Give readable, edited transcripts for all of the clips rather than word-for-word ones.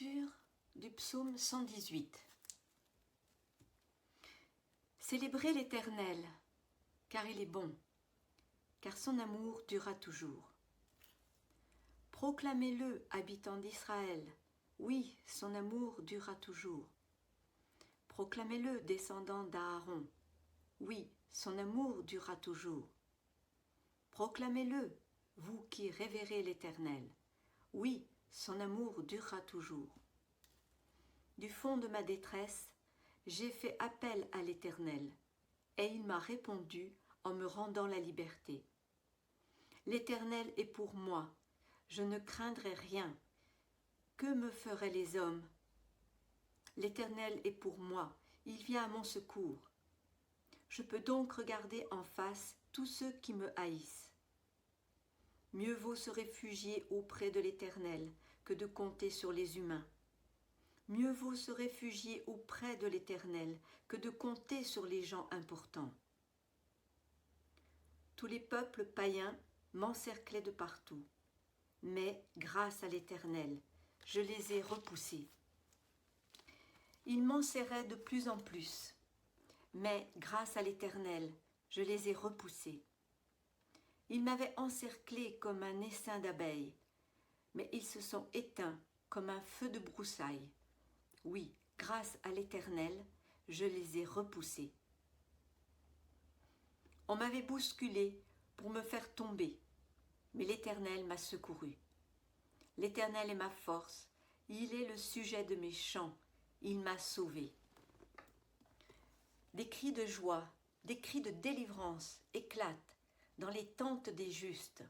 Lecture du psaume 118. Célébrez l'Éternel, car il est bon, car son amour durera toujours. Proclamez-le, habitants d'Israël, oui, son amour durera toujours. Proclamez-le, descendants d'Aaron, oui, son amour durera toujours. Proclamez-le, vous qui révérez l'Éternel, oui, son amour durera toujours. Du fond de ma détresse, j'ai fait appel à l'Éternel, et il m'a répondu en me rendant la liberté. L'Éternel est pour moi, je ne craindrai rien. Que me feraient les hommes? L'Éternel est pour moi, il vient à mon secours. Je peux donc regarder en face tous ceux qui me haïssent. Mieux vaut se réfugier auprès de l'Éternel que de compter sur les humains. Mieux vaut se réfugier auprès de l'Éternel que de compter sur les gens importants. Tous les peuples païens m'encerclaient de partout, mais grâce à l'Éternel, je les ai repoussés. Ils m'enserraient de plus en plus, mais grâce à l'Éternel, je les ai repoussés. Ils m'avaient encerclé comme un essaim d'abeilles, mais ils se sont éteints comme un feu de broussailles. Oui, grâce à l'Éternel, je les ai repoussés. On m'avait bousculé pour me faire tomber, mais l'Éternel m'a secouru. L'Éternel est ma force, il est le sujet de mes chants, il m'a sauvé. Des cris de joie, des cris de délivrance éclatent dans les tentes des justes.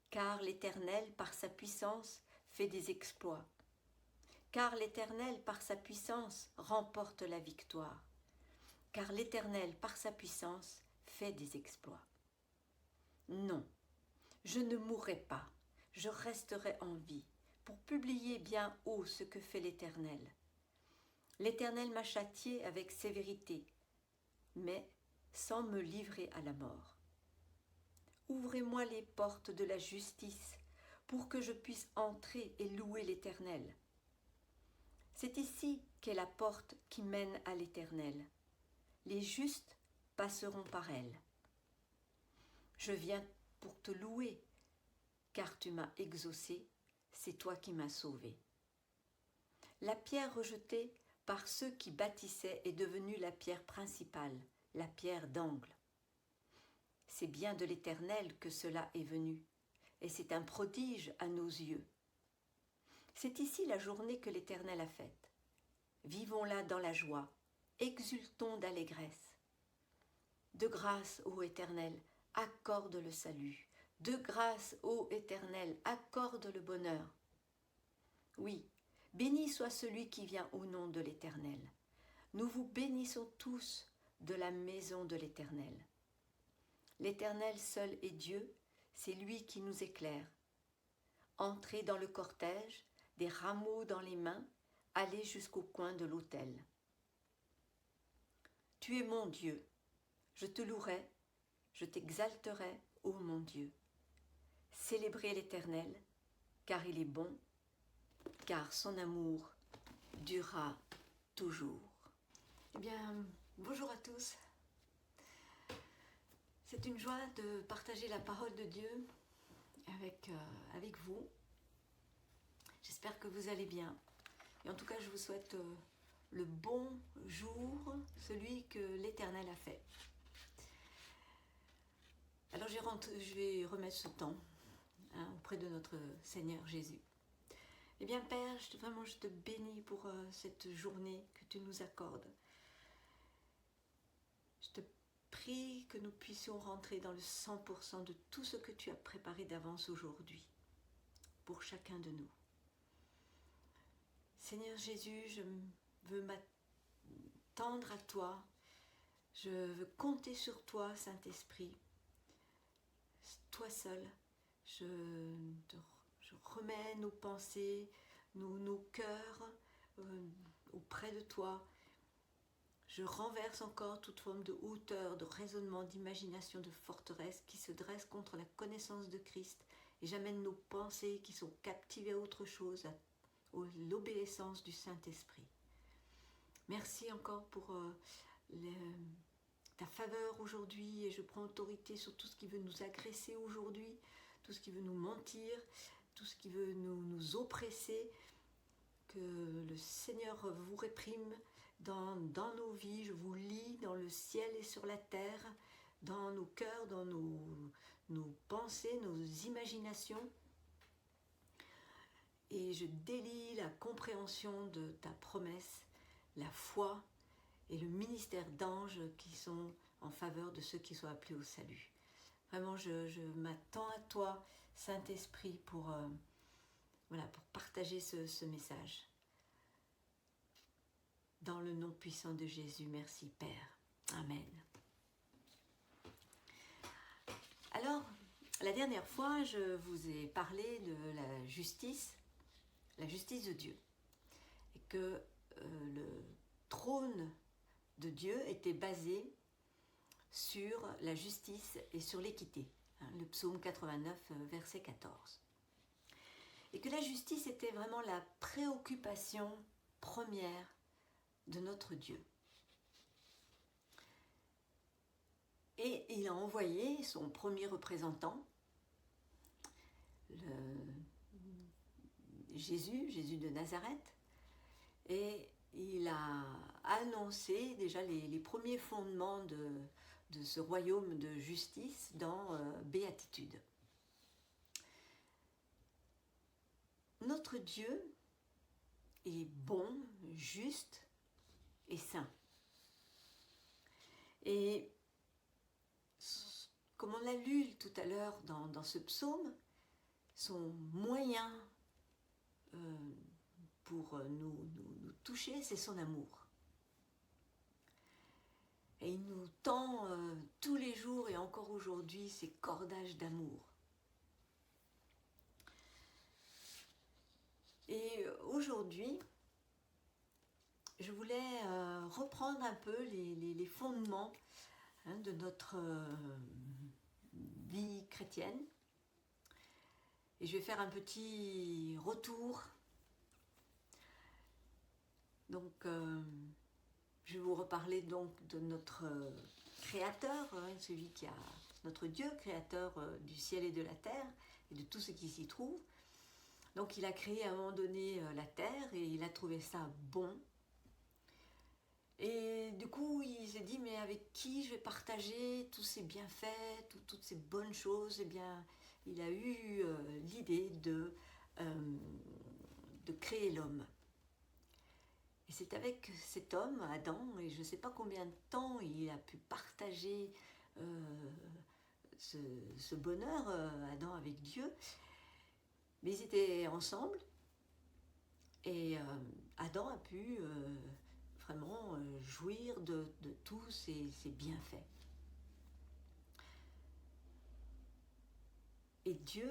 Car l'Éternel, par sa puissance, fait des exploits. Car l'Éternel, par sa puissance, remporte la victoire. Car l'Éternel, par sa puissance, fait des exploits. Non, je ne mourrai pas, je resterai en vie, pour publier bien haut ce que fait l'Éternel. L'Éternel m'a châtié avec sévérité, mais sans me livrer à la mort. Ouvrez-moi les portes de la justice, pour que je puisse entrer et louer l'Éternel. C'est ici qu'est la porte qui mène à l'Éternel. Les justes passeront par elle. Je viens pour te louer, car tu m'as exaucé, c'est toi qui m'as sauvé. La pierre rejetée par ceux qui bâtissaient est devenue la pierre principale, la pierre d'angle. C'est bien de l'Éternel que cela est venu, et c'est un prodige à nos yeux. C'est ici la journée que l'Éternel a faite. Vivons-la dans la joie, exultons d'allégresse. De grâce, ô Éternel, accorde le salut. De grâce, ô Éternel, accorde le bonheur. Oui, béni soit celui qui vient au nom de l'Éternel. Nous vous bénissons tous de la maison de l'Éternel. L'Éternel seul est Dieu, c'est lui qui nous éclaire. Entrez dans le cortège, des rameaux dans les mains, allez jusqu'au coin de l'autel. Tu es mon Dieu, je te louerai, je t'exalterai, ô mon Dieu. Célébrez l'Éternel, car il est bon, car son amour durera toujours. Eh bien, bonjour à tous. C'est une joie de partager la parole de Dieu avec vous. J'espère que vous allez bien. Et en tout cas, je vous souhaite le bon jour, celui que l'Éternel a fait. Alors je vais remettre ce temps auprès de notre Seigneur Jésus. Eh bien Père, je te bénis pour cette journée que tu nous accordes. Je te prie que nous puissions rentrer dans le 100% de tout ce que tu as préparé d'avance aujourd'hui, pour chacun de nous. Seigneur Jésus, je veux m'attendre à toi, je veux compter sur toi, Saint-Esprit. Toi seul, je remets nos pensées, nos cœurs auprès de toi. Je renverse encore toute forme de hauteur, de raisonnement, d'imagination, de forteresse qui se dresse contre la connaissance de Christ. Et j'amène nos pensées qui sont captivées à autre chose, l'obéissance du Saint-Esprit. Merci encore pour ta faveur aujourd'hui, et je prends autorité sur tout ce qui veut nous agresser aujourd'hui, tout ce qui veut nous mentir, tout ce qui veut nous oppresser. Que le Seigneur vous réprime dans nos vies. Je vous lis dans le ciel et sur la terre, dans nos cœurs, dans nos pensées, nos imaginations. Et je délie la compréhension de ta promesse, la foi et le ministère d'anges qui sont en faveur de ceux qui sont appelés au salut. Vraiment, je m'attends à toi, Saint-Esprit, pour partager ce message. Dans le nom puissant de Jésus, merci Père. Amen. Alors, la dernière fois, je vous ai parlé de la justice de Dieu. Et que le trône de Dieu était basé sur la justice et sur l'équité. Le psaume 89, verset 14. Et que la justice était vraiment la préoccupation première de notre Dieu. Et il a envoyé son premier représentant, Jésus de Nazareth, et il a annoncé déjà les premiers fondements de ce royaume de justice dans Béatitude. Notre Dieu est bon, juste et saint. Et comme on l'a lu tout à l'heure dans ce psaume, son moyen pour nous toucher, c'est son amour. Et il nous tend tous les jours et encore aujourd'hui ces cordages d'amour. Et aujourd'hui, je voulais reprendre un peu les fondements de notre vie chrétienne. Et je vais faire un petit retour. Donc, je vais vous reparler donc de notre Créateur, celui qui a notre Dieu, Créateur du ciel et de la terre, et de tout ce qui s'y trouve. Donc, il a créé à un moment donné la terre, et il a trouvé ça bon. Et du coup, il s'est dit, mais avec qui je vais partager tous ces bienfaits, toutes ces bonnes choses? Eh bien, il a eu l'idée de créer l'homme. Et c'est avec cet homme, Adam, et je ne sais pas combien de temps il a pu partager ce bonheur, Adam avec Dieu, mais ils étaient ensemble, et Adam a pu vraiment jouir de tous ces bienfaits. Et Dieu,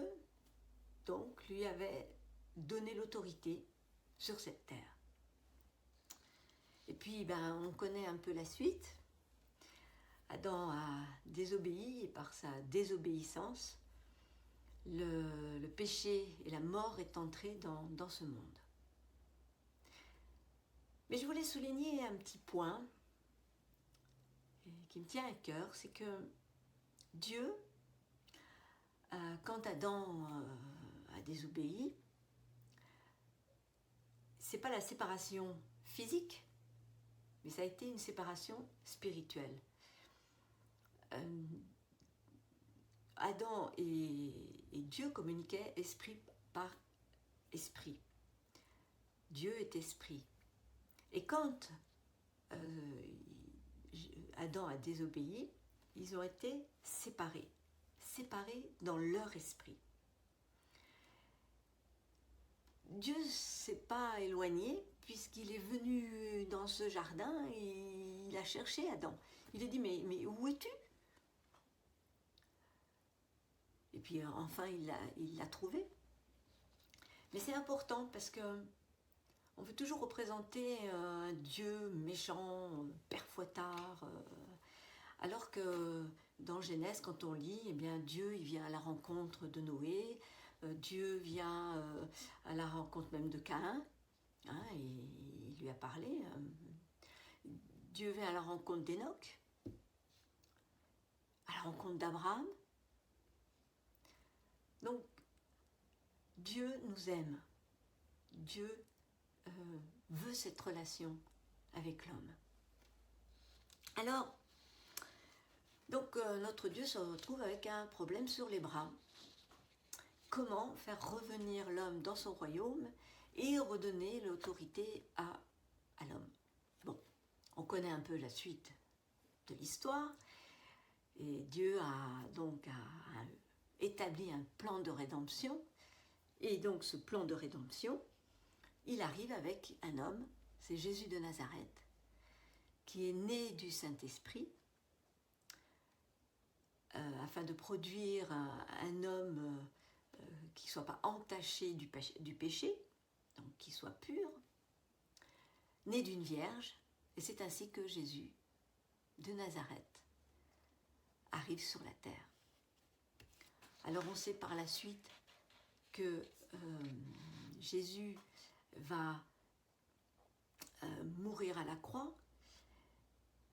donc, lui avait donné l'autorité sur cette terre. Et puis, on connaît un peu la suite. Adam a désobéi, et par sa désobéissance, le péché et la mort est entré dans ce monde. Mais je voulais souligner un petit point qui me tient à cœur, c'est que Dieu, quand Adam a désobéi, c'est pas la séparation physique, mais ça a été une séparation spirituelle. Adam et Dieu communiquaient esprit par esprit. Dieu est esprit. Et quand Adam a désobéi, ils ont été séparés dans leur esprit. Dieu ne s'est pas éloigné puisqu'il est venu dans ce jardin et il a cherché Adam. Il a dit, mais où es-tu? Et puis enfin, il l'a trouvé. Mais c'est important parce que on veut toujours représenter un Dieu méchant, père fouettard, alors que dans Genèse, quand on lit, eh bien, Dieu il vient à la rencontre de Noé, Dieu vient à la rencontre même de Caïn, hein, et il lui a parlé. Dieu vient à la rencontre d'Enoch, à la rencontre d'Abraham. Donc, Dieu nous aime. Dieu veut cette relation avec l'homme. Alors, donc notre Dieu se retrouve avec un problème sur les bras. Comment faire revenir l'homme dans son royaume et redonner l'autorité à l'homme? Bon, on connaît un peu la suite de l'histoire. Et Dieu a donc établi un plan de rédemption. Et donc ce plan de rédemption, il arrive avec un homme, c'est Jésus de Nazareth, qui est né du Saint-Esprit, afin de produire un homme qui ne soit pas entaché du péché, donc qui soit pur, né d'une vierge, et c'est ainsi que Jésus de Nazareth arrive sur la terre. Alors on sait par la suite que Jésus va mourir à la croix,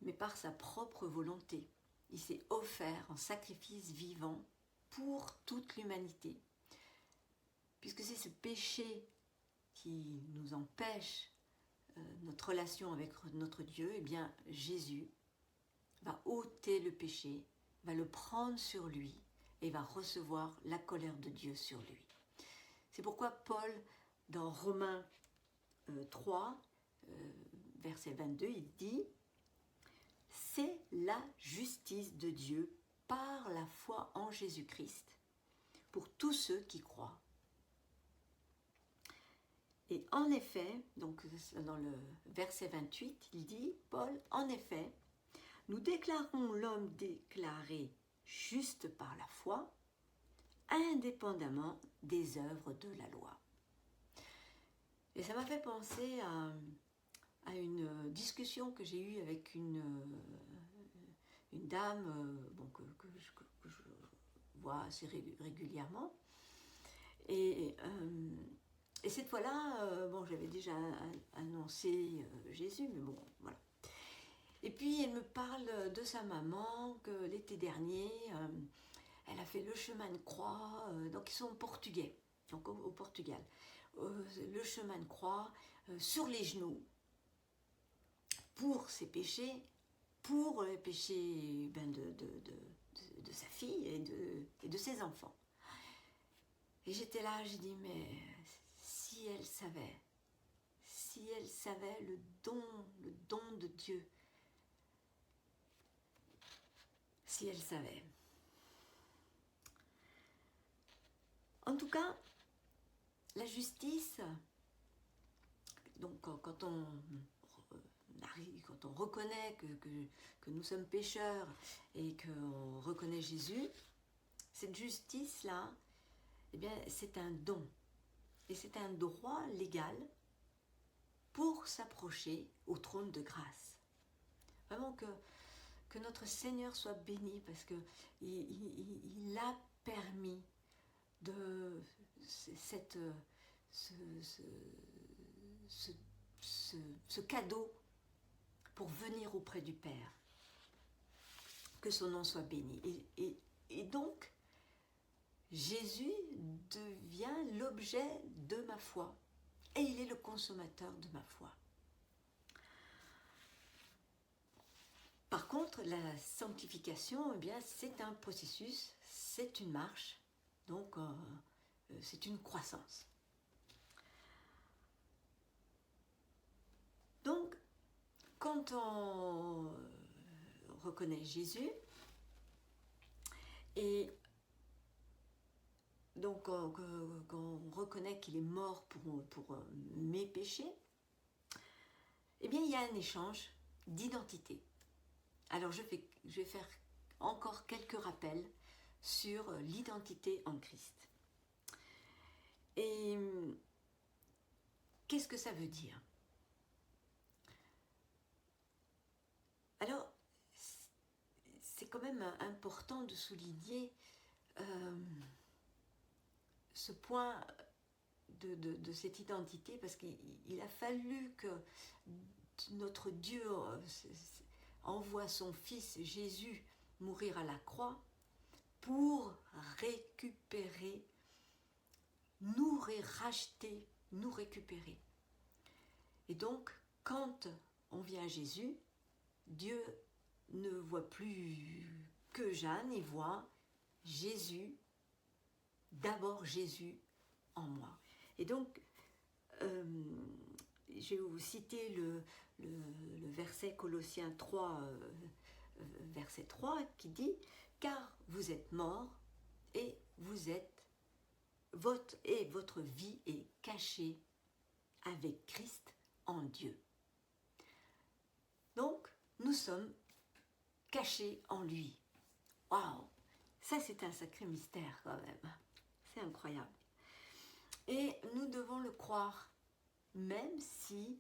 mais par sa propre volonté. Il s'est offert en sacrifice vivant pour toute l'humanité. Puisque c'est ce péché qui nous empêche notre relation avec notre Dieu, eh bien Jésus va ôter le péché, va le prendre sur lui et va recevoir la colère de Dieu sur lui. C'est pourquoi Paul, dans Romains 3, verset 22, il dit « C'est la justice de Dieu par la foi en Jésus-Christ pour tous ceux qui croient. » Et en effet, donc dans le verset 28, il dit, Paul, « En effet, nous déclarons l'homme déclaré juste par la foi, indépendamment des œuvres de la loi. » Et ça m'a fait penser à une discussion que j'ai eue avec une dame que je vois assez régulièrement. Et cette fois-là, j'avais déjà annoncé Jésus, mais bon, voilà. Et puis elle me parle de sa maman, que l'été dernier, elle a fait le chemin de croix, donc ils sont portugais, donc au Portugal. Le chemin de croix sur les genoux pour ses péchés, pour les péchés de sa fille et de ses enfants. Et j'étais là, j'ai dit, mais si elle savait le don de Dieu, si elle savait. En tout cas, la justice, donc quand on reconnaît que nous sommes pécheurs et qu'on reconnaît Jésus, cette justice-là, eh bien, c'est un don. Et c'est un droit légal pour s'approcher au trône de grâce. Vraiment que notre Seigneur soit béni parce qu'il a permis ce cadeau pour venir auprès du Père. Que son nom soit béni. Et donc, Jésus devient l'objet de ma foi. Et il est le consommateur de ma foi. Par contre, la sanctification, eh bien, c'est un processus, c'est une marche, donc c'est une croissance. Donc, quand on reconnaît Jésus, et donc quand on reconnaît qu'il est mort pour mes péchés, eh bien, il y a un échange d'identité. Alors, je vais faire encore quelques rappels sur l'identité en Christ. Et qu'est-ce que ça veut dire? Alors, c'est quand même important de souligner ce point de cette identité, parce qu'il a fallu que notre Dieu envoie son Fils Jésus mourir à la croix pour récupérer, nous racheter, nous récupérer. Et donc, quand on vient à Jésus, Dieu ne voit plus que Jeanne, il voit Jésus, d'abord Jésus en moi. Et donc, je vais vous citer le verset Colossiens 3, verset 3, qui dit « Car vous êtes morts et votre vie est cachée avec Christ en Dieu. » Donc, nous sommes cachés en lui. Waouh! Ça, c'est un sacré mystère quand même. C'est incroyable. Et nous devons le croire, même si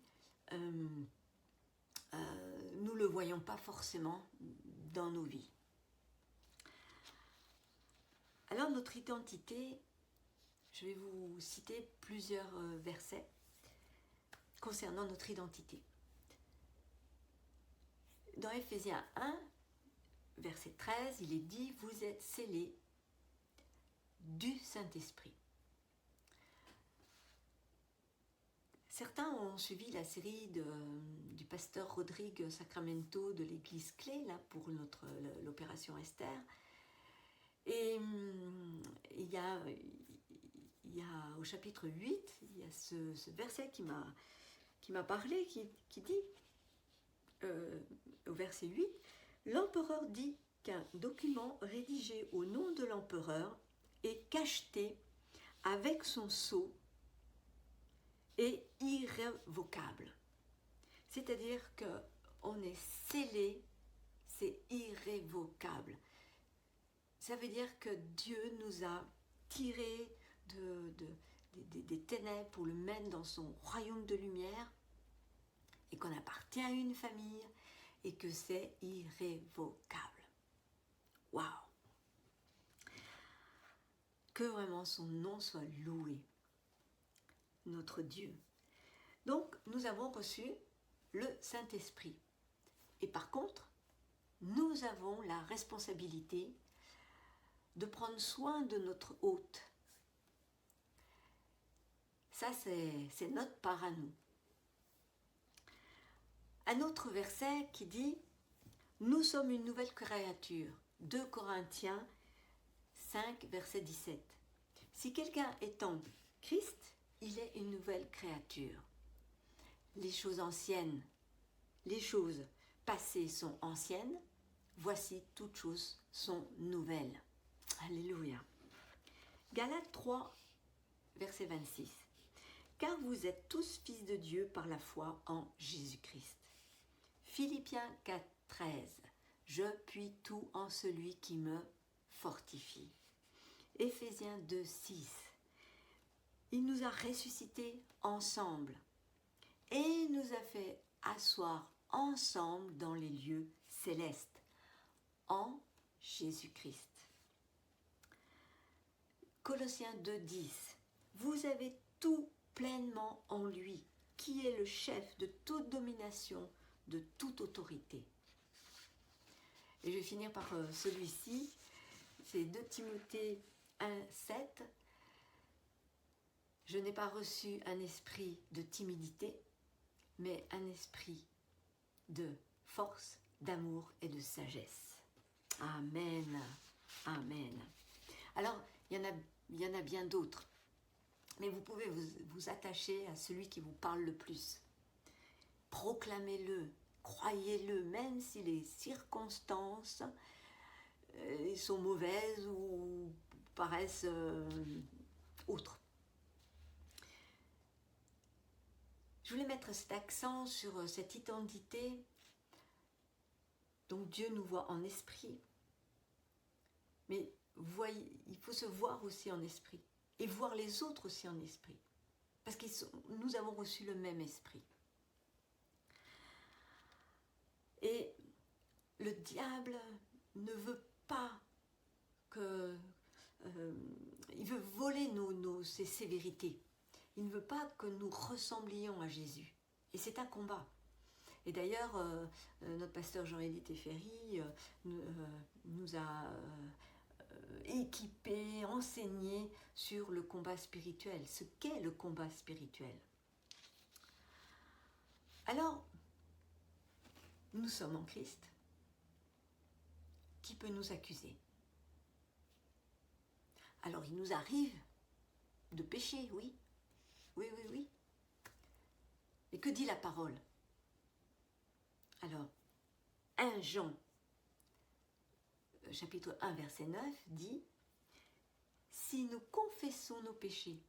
nous ne le voyons pas forcément dans nos vies. Alors, notre identité, je vais vous citer plusieurs versets concernant notre identité. Dans Éphésiens 1, verset 13, il est dit « Vous êtes scellés du Saint-Esprit ». Certains ont suivi la série du pasteur Rodrigue Sacramento de l'église Clé là, pour l'opération Esther. Et il y a au chapitre 8, il y a ce verset qui m'a parlé, qui dit, au verset 8, « L'empereur dit qu'un document rédigé au nom de l'empereur est cacheté avec son sceau et irrévocable. » C'est-à-dire qu'on est scellé, c'est irrévocable. Ça veut dire que Dieu nous a tirés des ténèbres pour le mettre dans son royaume de lumière et qu'on appartient à une famille et que c'est irrévocable. Waouh! Que vraiment son nom soit loué, notre Dieu. Donc, nous avons reçu le Saint-Esprit. Et par contre, nous avons la responsabilité de prendre soin de notre hôte. Ça, c'est notre part à nous. Un autre verset qui dit « Nous sommes une nouvelle créature ». 2 Corinthiens 5, verset 17. Si quelqu'un est en Christ, il est une nouvelle créature. Les choses anciennes, les choses passées sont anciennes, voici toutes choses sont nouvelles. Alléluia. Galates 3, verset 26. Car vous êtes tous fils de Dieu par la foi en Jésus-Christ. Philippiens 4, 13. Je puis tout en celui qui me fortifie. Éphésiens 2, 6. Il nous a ressuscités ensemble et nous a fait asseoir ensemble dans les lieux célestes en Jésus-Christ. Colossiens 2, 10. Vous avez tout pleinement en lui, qui est le chef de toute domination, de toute autorité. Et je vais finir par celui-ci, c'est 2 Timothée 1, 7. Je n'ai pas reçu un esprit de timidité, mais un esprit de force, d'amour et de sagesse. Amen. Amen. Alors, il y en a bien d'autres, mais vous pouvez vous attacher à celui qui vous parle le plus. Proclamez-le, croyez-le, même si les circonstances sont mauvaises ou paraissent autres. Je voulais mettre cet accent sur cette identité. Donc Dieu nous voit en esprit, mais voyez, il faut se voir aussi en esprit et voir les autres aussi en esprit, parce que nous avons reçu le même esprit. Et le diable ne veut pas il veut voler ses sévérités. Il ne veut pas que nous ressemblions à Jésus. Et c'est un combat. Et d'ailleurs, notre pasteur Jean-Élie Teferi nous a équipés, enseignés sur le combat spirituel, ce qu'est le combat spirituel. Alors, nous sommes en Christ. Qui peut nous accuser? Alors, il nous arrive de pécher, oui. Oui, oui, oui. Et que dit la parole? Alors, 1 Jean, chapitre 1, verset 9, dit « Si nous confessons nos péchés,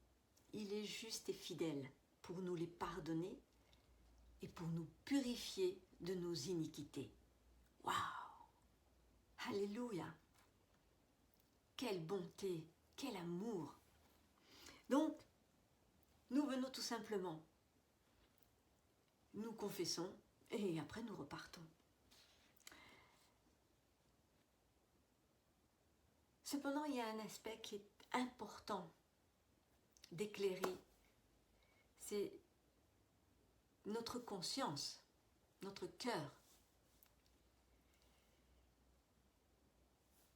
il est juste et fidèle pour nous les pardonner et pour nous purifier de nos iniquités. » Waouh! Alléluia! Quelle bonté, quel amour! Donc, nous venons tout simplement, nous confessons et après nous repartons. Cependant, il y a un aspect qui est important d'éclairer, c'est notre conscience, notre cœur,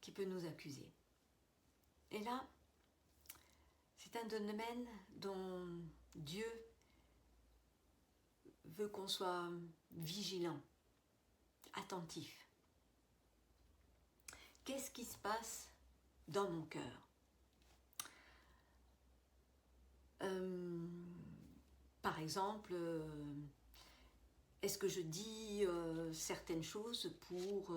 qui peut nous accuser. Et là, c'est un domaine dont Dieu veut qu'on soit vigilant, attentif. Qu'est-ce qui se passe dans mon cœur? Par exemple, est-ce que je dis certaines choses pour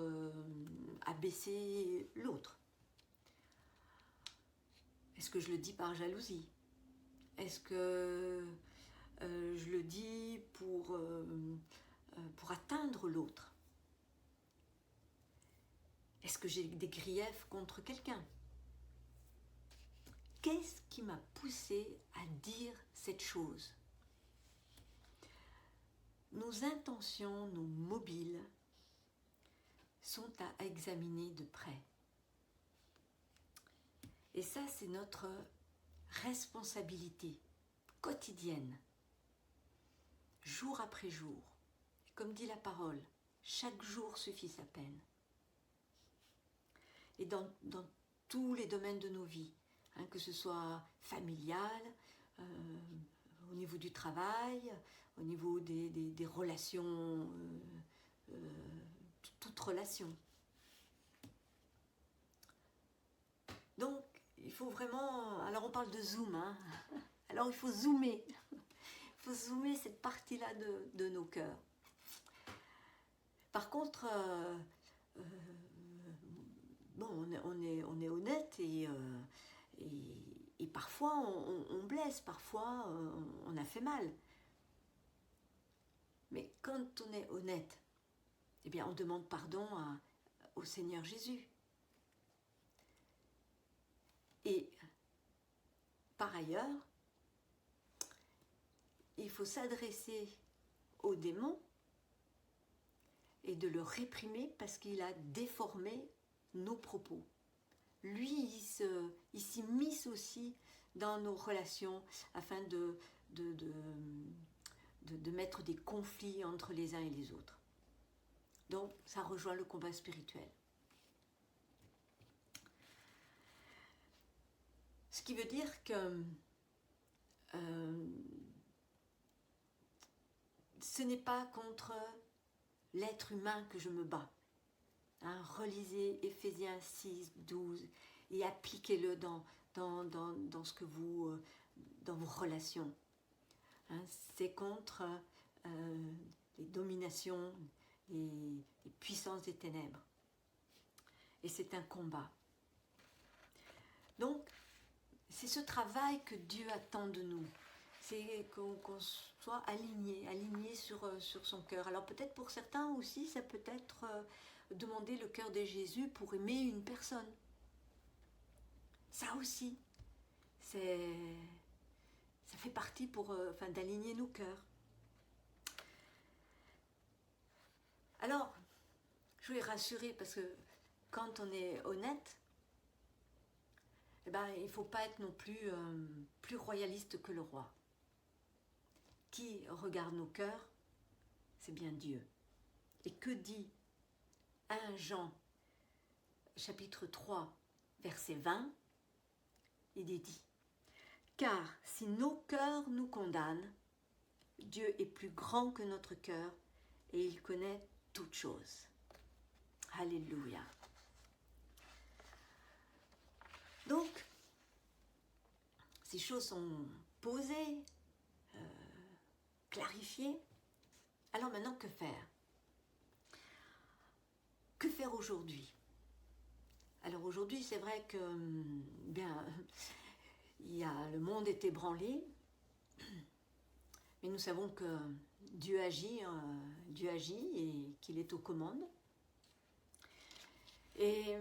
abaisser l'autre? Est-ce que je le dis par jalousie? Est-ce que je le dis pour atteindre l'autre? Est-ce que j'ai des griefs contre quelqu'un? Qu'est-ce qui m'a poussé à dire cette chose? Nos intentions, nos mobiles sont à examiner de près. Et ça, c'est notre responsabilité quotidienne, jour après jour. Et comme dit la parole, chaque jour suffit sa peine. Et dans tous les domaines de nos vies, que ce soit familial, au niveau du travail, au niveau des relations, toute relation. Donc, il faut vraiment... Alors, on parle de zoom, alors il faut zoomer. Il faut zoomer cette partie-là de nos cœurs. Par contre, bon, on est honnête et parfois on blesse, parfois on a fait mal. Mais quand on est honnête, eh bien on demande pardon au Seigneur Jésus. Et par ailleurs, il faut s'adresser au démon et de le réprimer parce qu'il a déformé nos propos. Lui, il s'immisce aussi dans nos relations afin de mettre des conflits entre les uns et les autres. Donc, ça rejoint le combat spirituel. Ce qui veut dire que ce n'est pas contre l'être humain que je me bats. Relisez Éphésiens 6, 12 et appliquez-le dans ce que vous, dans vos relations. C'est contre les dominations, les puissances des ténèbres. Et c'est un combat. Donc, c'est ce travail que Dieu attend de nous. C'est qu'on soit aligné sur son cœur. Alors peut-être pour certains aussi, ça peut être demander le cœur de Jésus pour aimer une personne. Ça aussi, ça fait partie d'aligner nos cœurs. Alors, je voulais rassurer parce que quand on est honnête, eh ben, il ne faut pas être non plus plus royaliste que le roi. Qui regarde nos cœurs? C'est bien Dieu. Et que dit 1 Jean, chapitre 3, verset 20? Il est dit, car si nos cœurs nous condamnent, Dieu est plus grand que notre cœur et il connaît toutes choses. Alléluia. Donc, ces choses sont posées, clarifiées. Alors maintenant, que faire? Que faire aujourd'hui? Alors aujourd'hui, c'est vrai que bien, le monde est ébranlé, mais nous savons que Dieu agit et qu'il est aux commandes. Et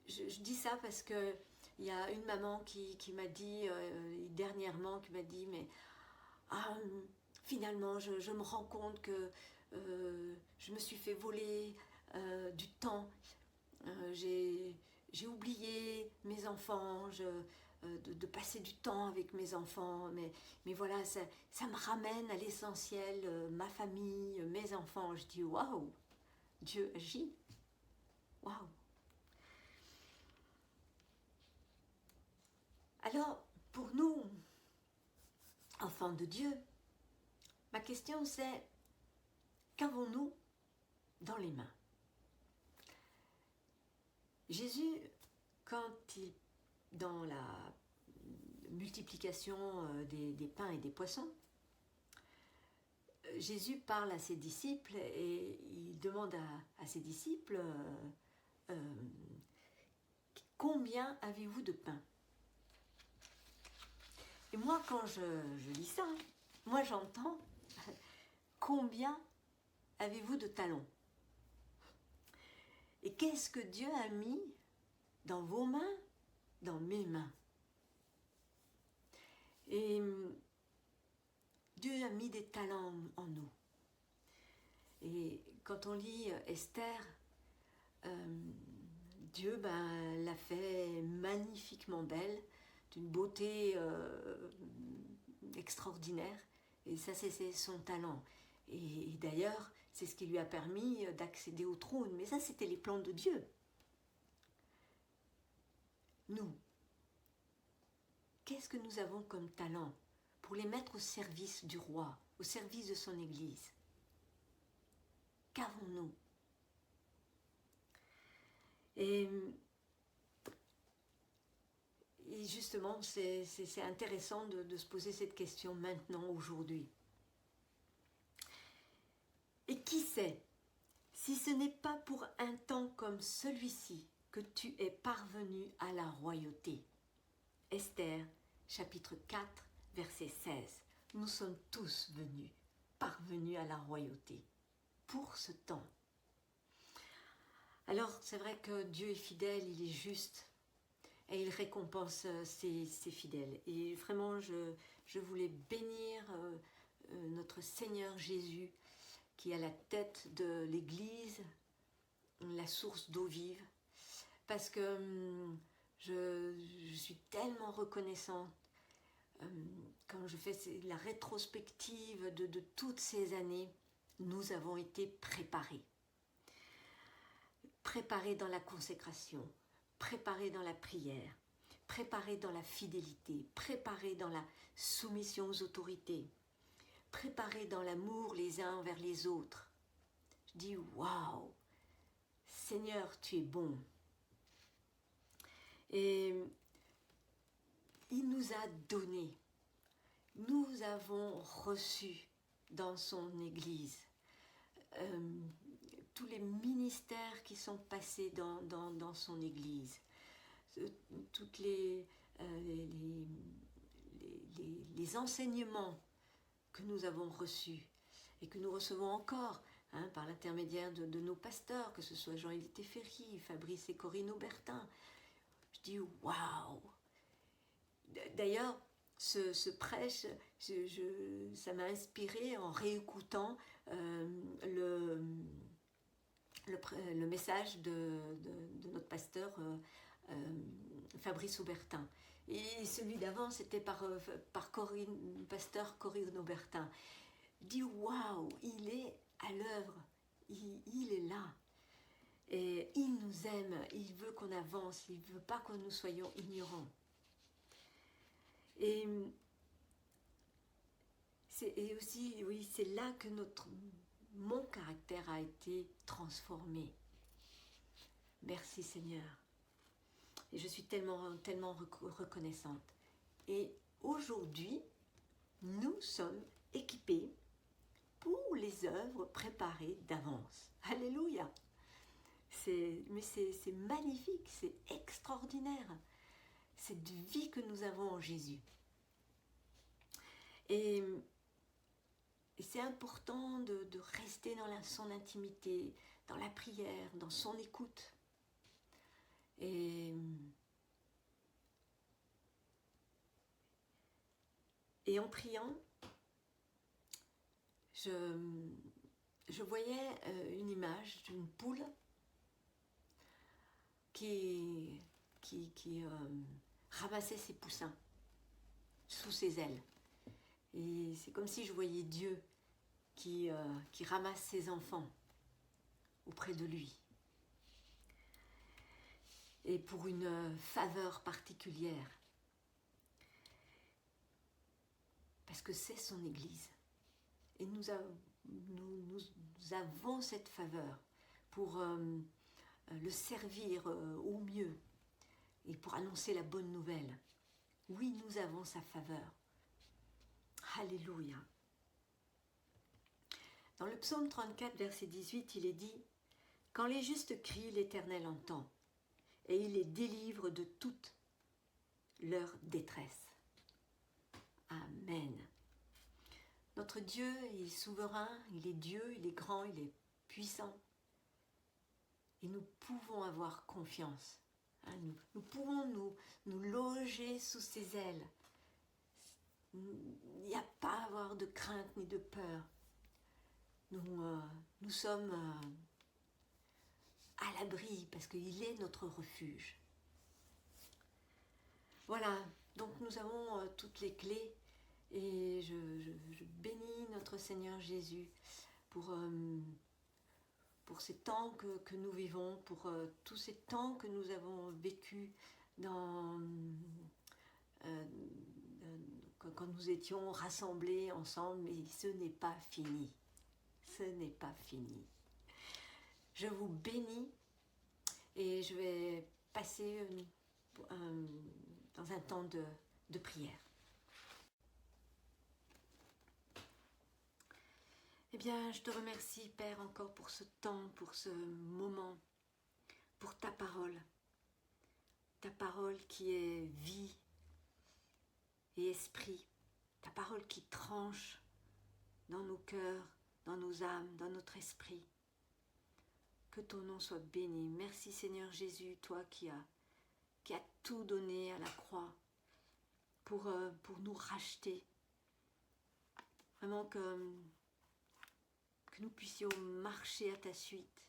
je dis ça parce que il y a une maman qui m'a dit dernièrement, qui m'a dit, mais finalement je me rends compte que je me suis fait voler du temps, j'ai oublié mes enfants, de passer du temps avec mes enfants, mais voilà, ça me ramène à l'essentiel, ma famille, mes enfants. Je dis waouh, Dieu agit, waouh. Alors, pour nous, enfants de Dieu, ma question c'est, qu'avons-nous dans les mains? Jésus, quand dans la multiplication des pains et des poissons, Jésus parle à ses disciples et il demande à ses disciples combien avez-vous de pain? Et moi, quand je lis ça, moi j'entends combien avez-vous de talons? Et qu'est-ce que Dieu a mis dans vos mains, dans mes mains? Et Dieu a mis des talents en nous. Et quand on lit Esther, Dieu l'a fait magnifiquement belle, d'une beauté extraordinaire. Et ça, c'est son talent. Et d'ailleurs, c'est ce qui lui a permis d'accéder au trône. Mais ça, c'était les plans de Dieu. Nous, qu'est-ce que nous avons comme talent pour les mettre au service du roi, au service de son Église? Qu'avons-nous? Et justement, c'est intéressant de se poser cette question maintenant, aujourd'hui. Et qui sait, si ce n'est pas pour un temps comme celui-ci que tu es parvenu à la royauté. Esther, chapitre 4, verset 16. Nous sommes tous parvenus à la royauté, pour ce temps. Alors, c'est vrai que Dieu est fidèle, il est juste, et il récompense ses fidèles. Et vraiment, je voulais bénir notre Seigneur Jésus, qui est à la tête de l'Église, la source d'eau vive, parce que je suis tellement reconnaissante quand je fais la rétrospective de toutes ces années. Nous avons été préparés dans la consécration, préparés dans la prière, préparés dans la fidélité, préparés dans la soumission aux autorités, préparés dans l'amour les uns envers les autres. Je dis waouh, Seigneur, tu es bon. Et il nous a donné, nous avons reçu dans son Église tous les ministères qui sont passés dans son Église, toutes les enseignements que nous avons reçus et que nous recevons encore par l'intermédiaire de nos pasteurs, que ce soit Jean-Élie Teferi, Fabrice et Corinne Aubertin. Je dis waouh! D'ailleurs, ce prêche, ça m'a inspiré en réécoutant le message de notre pasteur Fabrice Aubertin. Et celui d'avant, c'était par pasteur Corinne Aubertin. Je dis waouh, il est à l'œuvre, il est là. Et il nous aime, il veut qu'on avance, il ne veut pas que nous soyons ignorants. Et aussi, oui, c'est là que mon caractère a été transformé. Merci Seigneur. Et je suis tellement, tellement reconnaissante. Et aujourd'hui, nous sommes équipés pour les œuvres préparées d'avance. Alléluia. Mais c'est magnifique, c'est extraordinaire. Cette vie que nous avons en Jésus. Et c'est important de rester dans son intimité, dans la prière, dans son écoute. Et en priant, je voyais une image d'une poule qui ramassait ses poussins sous ses ailes. Et c'est comme si je voyais Dieu qui ramasse ses enfants auprès de lui. Et pour une faveur particulière. Parce que c'est son Église. Et nous avons cette faveur pour le servir au mieux et pour annoncer la bonne nouvelle. Oui, nous avons sa faveur. Alléluia. Dans le psaume 34, verset 18, il est dit « Quand les justes crient, l'Éternel entend, et il les délivre de toute leur détresse. » Amen. Notre Dieu est souverain, il est Dieu, il est grand, il est puissant. Et nous pouvons avoir confiance. Nous pouvons nous loger sous ses ailes. Il n'y a pas à avoir de crainte ni de peur. Nous sommes à l'abri parce qu'il est notre refuge. Voilà, donc nous avons toutes les clés et je bénis notre Seigneur Jésus pour ces temps que nous vivons, pour tous ces temps que nous avons vécus quand nous étions rassemblés ensemble, mais ce n'est pas fini. Ce n'est pas fini. Je vous bénis et je vais passer dans un temps de prière. Eh bien, je te remercie, Père, encore pour ce temps, pour ce moment, pour ta parole qui est vie et esprit, ta parole qui tranche dans nos cœurs, dans nos âmes, dans notre esprit. Que ton nom soit béni. Merci Seigneur Jésus, toi qui as tout donné à la croix pour nous racheter. Vraiment que nous puissions marcher à ta suite,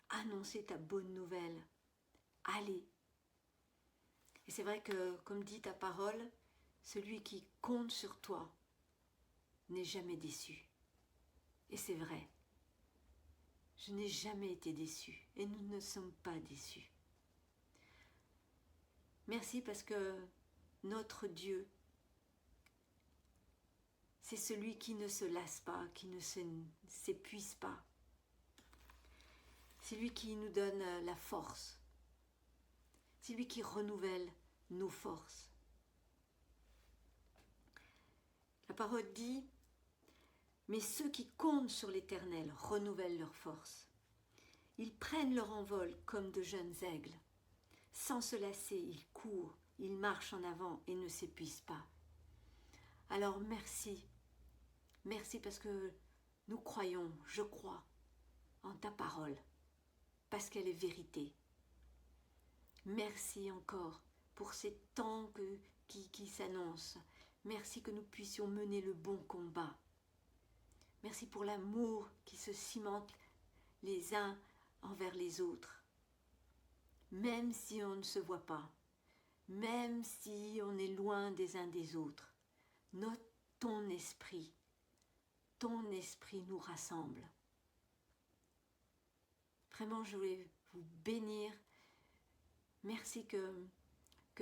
annoncer ta bonne nouvelle, aller. Et c'est vrai que, comme dit ta parole, celui qui compte sur toi n'est jamais déçu. Et c'est vrai. Je n'ai jamais été déçue et nous ne sommes pas déçus. Merci parce que notre Dieu, c'est celui qui ne se lasse pas, qui ne s'épuise pas. C'est lui qui nous donne la force. C'est lui qui renouvelle nos forces. La parole dit « Mais ceux qui comptent sur l'Éternel renouvellent leurs forces. Ils prennent leur envol comme de jeunes aigles. Sans se lasser, ils courent, ils marchent en avant et ne s'épuisent pas. » Alors merci. Merci parce que nous croyons, je crois, en ta parole, parce qu'elle est vérité. Merci encore pour ces temps qui s'annoncent. Merci que nous puissions mener le bon combat. Merci pour l'amour qui se cimente les uns envers les autres. même si on ne se voit pas, même si on est loin des uns des autres. Ton esprit nous rassemble. Vraiment, je voulais vous bénir. Merci que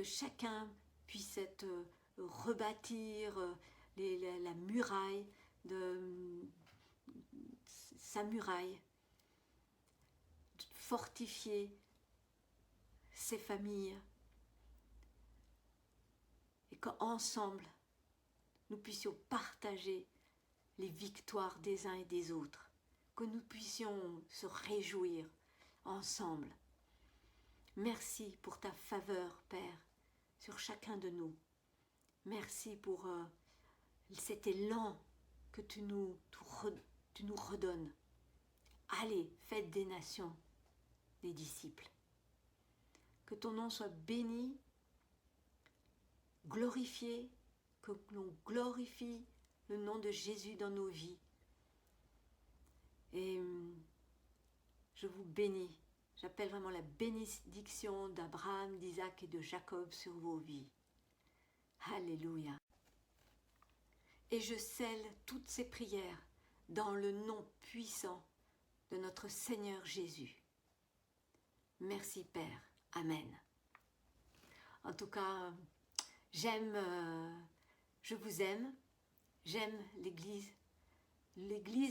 chacun puisse rebâtir la muraille, sa muraille, fortifier ses familles, et qu'ensemble, nous puissions partager les victoires des uns et des autres, que nous puissions se réjouir ensemble. Merci pour ta faveur, Père, sur chacun de nous. Merci pour cet élan que tu nous redonnes. Allez, faites des nations, des disciples. Que ton nom soit béni, glorifié, que l'on glorifie le nom de Jésus dans nos vies. Et je vous bénis. J'appelle vraiment la bénédiction d'Abraham, d'Isaac et de Jacob sur vos vies. Alléluia. Et je scelle toutes ces prières dans le nom puissant de notre Seigneur Jésus. Merci Père. Amen. En tout cas, je vous aime. J'aime l'Église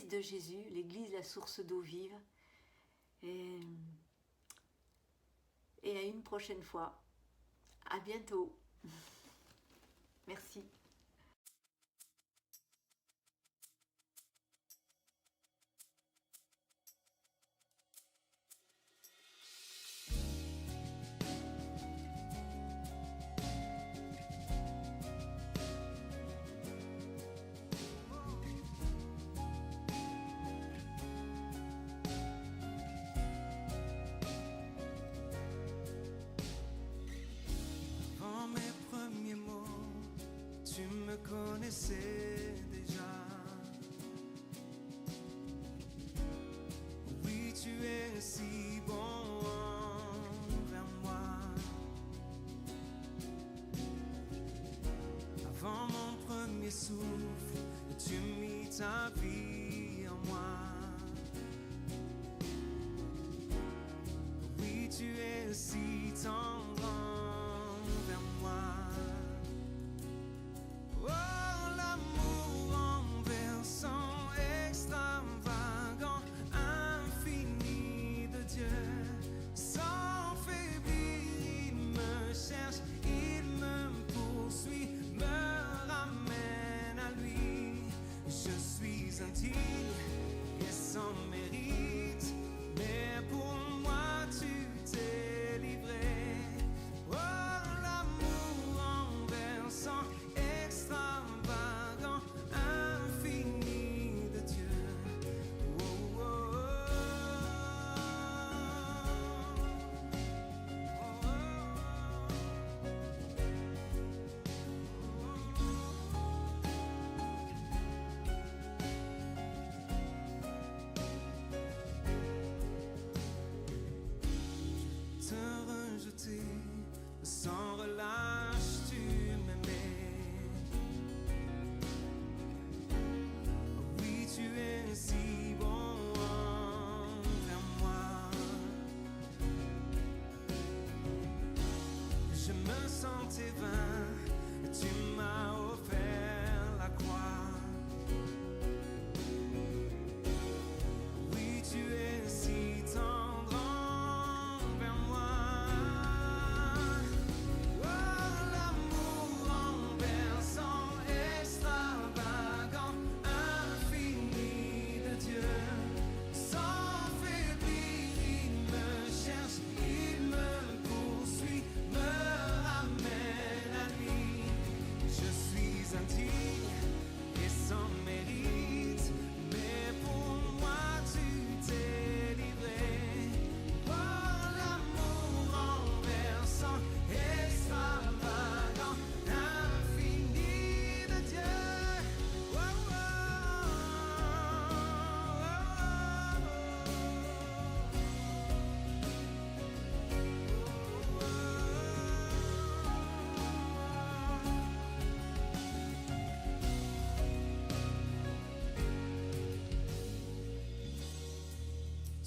de Jésus, l'Église la source d'eau vive. Et à une prochaine fois. À bientôt. Merci. Tu me connaissais déjà. Oui, tu es si bon envers moi. Avant mon premier souffle, tu mis ta vie en moi. Oui, tu es si tendre envers moi. Et sans mérite, mais pour moi tu t'es livré. Oh, l'amour renversant, extravagant, infini de Dieu. Oh, oh,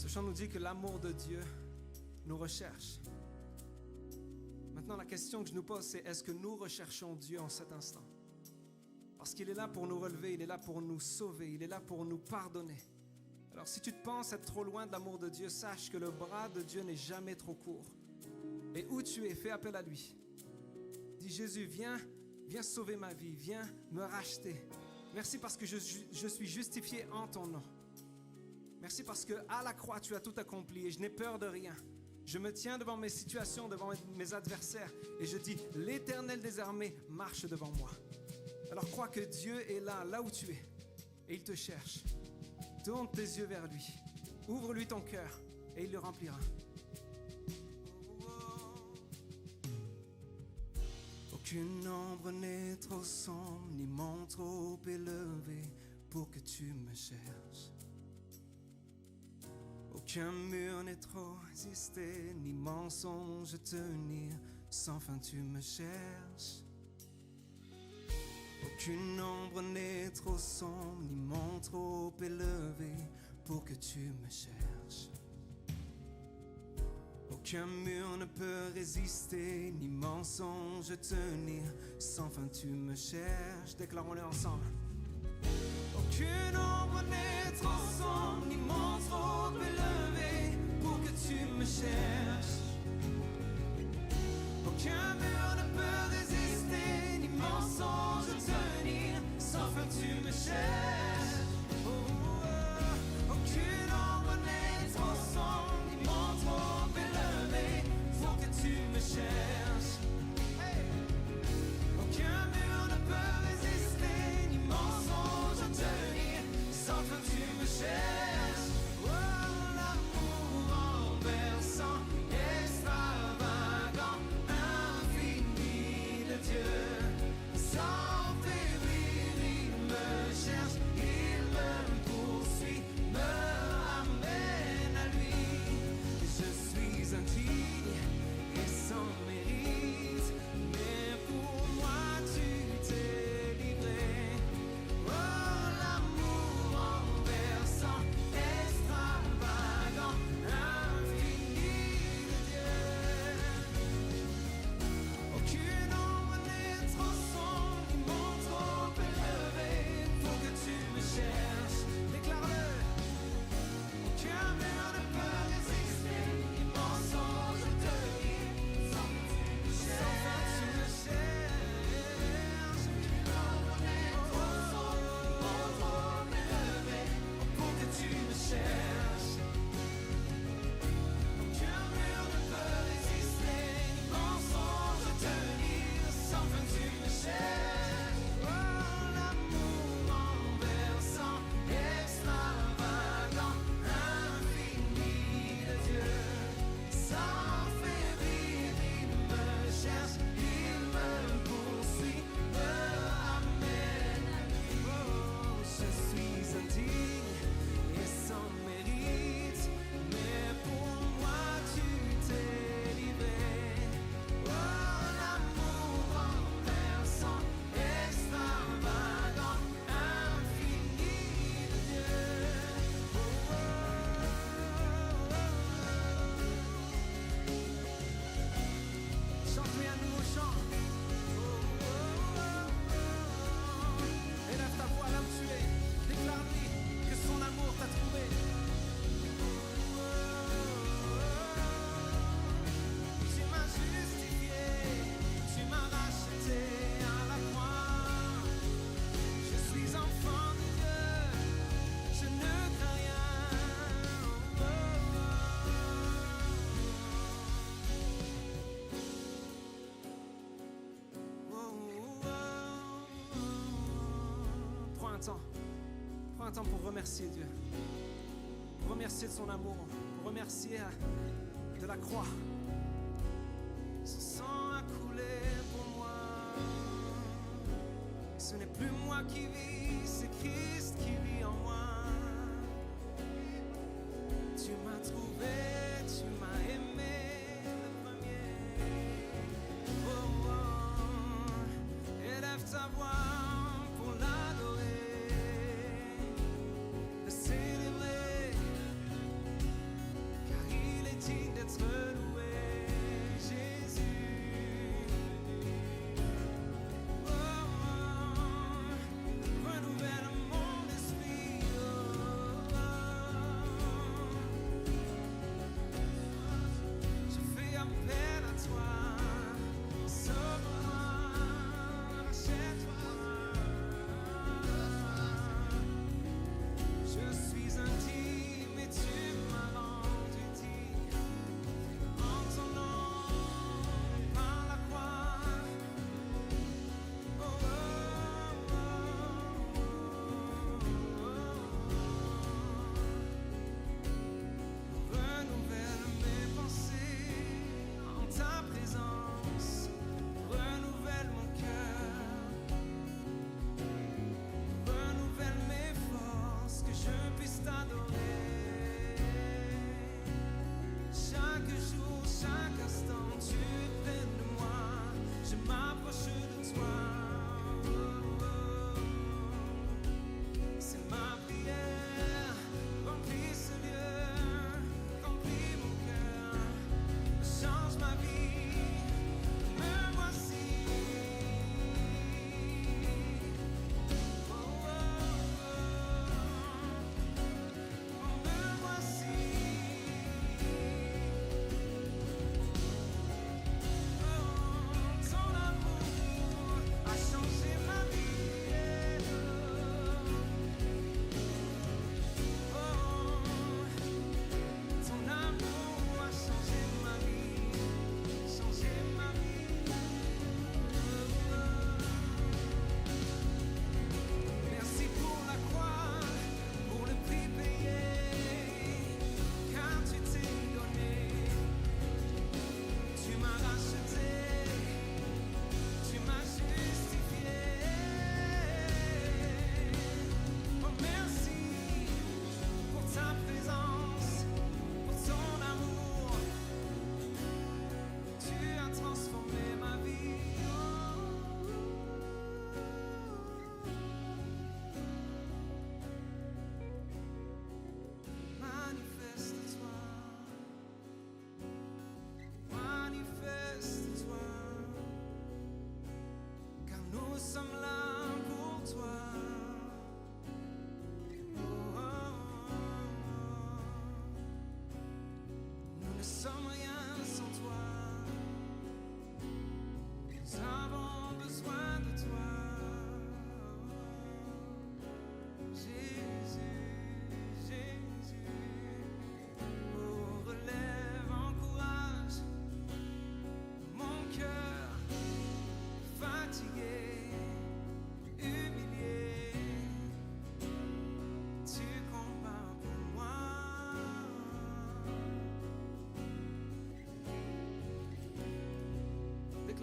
Ce chant nous dit que l'amour de Dieu nous recherche. Maintenant, la question que je nous pose, c'est est-ce que nous recherchons Dieu en cet instant? Parce qu'il est là pour nous relever, il est là pour nous sauver, il est là pour nous pardonner. Alors si tu te penses être trop loin de l'amour de Dieu, sache que le bras de Dieu n'est jamais trop court. Et où tu es, fais appel à lui. Dis Jésus, viens sauver ma vie, viens me racheter. Merci parce que je suis justifié en ton nom. Merci parce qu'à la croix, tu as tout accompli et je n'ai peur de rien. Je me tiens devant mes situations, devant mes adversaires et je dis, l'Éternel des armées marche devant moi. Alors crois que Dieu est là où tu es et il te cherche. Tourne tes yeux vers lui, ouvre-lui ton cœur et il le remplira. Aucune ombre n'est trop sombre, ni mont trop élevé pour que tu me cherches. Aucun mur n'est trop résisté, ni mensonge tenir, sans fin tu me cherches. Aucune ombre n'est trop sombre, ni mont trop élevé pour que tu me cherches. Aucun mur ne peut résister, ni mensonge tenir, sans fin tu me cherches. Déclarons-le ensemble. Aucune ombre n'est trop sombre, ni mont trop élevé pour que tu me cherches. Aucun mur ne peut résister, ni mensonge tenir, sans fin tu me cherches. Oh, oh. Aucune ombre n'est trop sombre, ni mont trop élevé pour que tu me cherches. Hey. Aucun mur ne peut résister, ni mensonge tenir, sans fin tu me cherches. Oh, l'amour renversant, extravagant, infini de Dieu. Sans périr, il me cherche, il me poursuit, me ramène à lui. Je suis indigne et sans mérite, mais pour moi tu t'es livré. Oh, l'amour renversant, extravagant, infini de Dieu. Aucune ombre n'est trop sombre, ni mont trop élevé pour que tu me cherches. Déclare-le. Aucun mur ne peut résister, ni mensonge tenir, sans fin tu me cherches. Aucune ombre n'est trop sombre, ni mont trop élevé pour que tu me cherches. Aucun mur ne peut résister, ni mensonge tenir, sans fin tu me cherches. Oh, l'amour renversant, extravagant, infini de Dieu. Sans faiblir, il me cherche, il me poursuit, me ramène à lui. Oh, je suis indigne et sans mérite, mais pour moi tu t'es livré. Oh, l'amour renversant, extravagant, infini de Dieu. Oh, oh, oh, oh. Chante-lui un nouveau chant. Oh, oh, oh, oh. Élève ta voix là où tu es. Déclare-lui que son amour t'a trouvé. Tu m'as justifié, tu m'as racheté à la croix. Je suis enfant de Dieu, je ne crains rien. Oh, oh, oh. Prends un temps pour remercier Dieu, pour remercier de son amour, pour remercier de la croix. Son sang a coulé pour moi. Ce n'est plus moi qui vis, c'est Christ qui vit en moi. Tu m'as trouvé, tu m'as aimé le premier. Oh, oh. Élève ta voix pour l'adorer, le célébrer.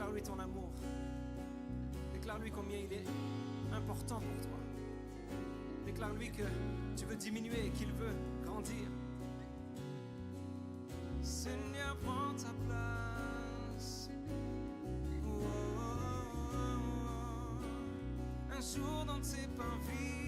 Déclare-lui ton amour. Déclare-lui combien il est important pour toi. Déclare-lui que tu veux diminuer et qu'il veut grandir. Seigneur, prends ta place. Oh, oh, oh, oh. Un jour dans tes parvis.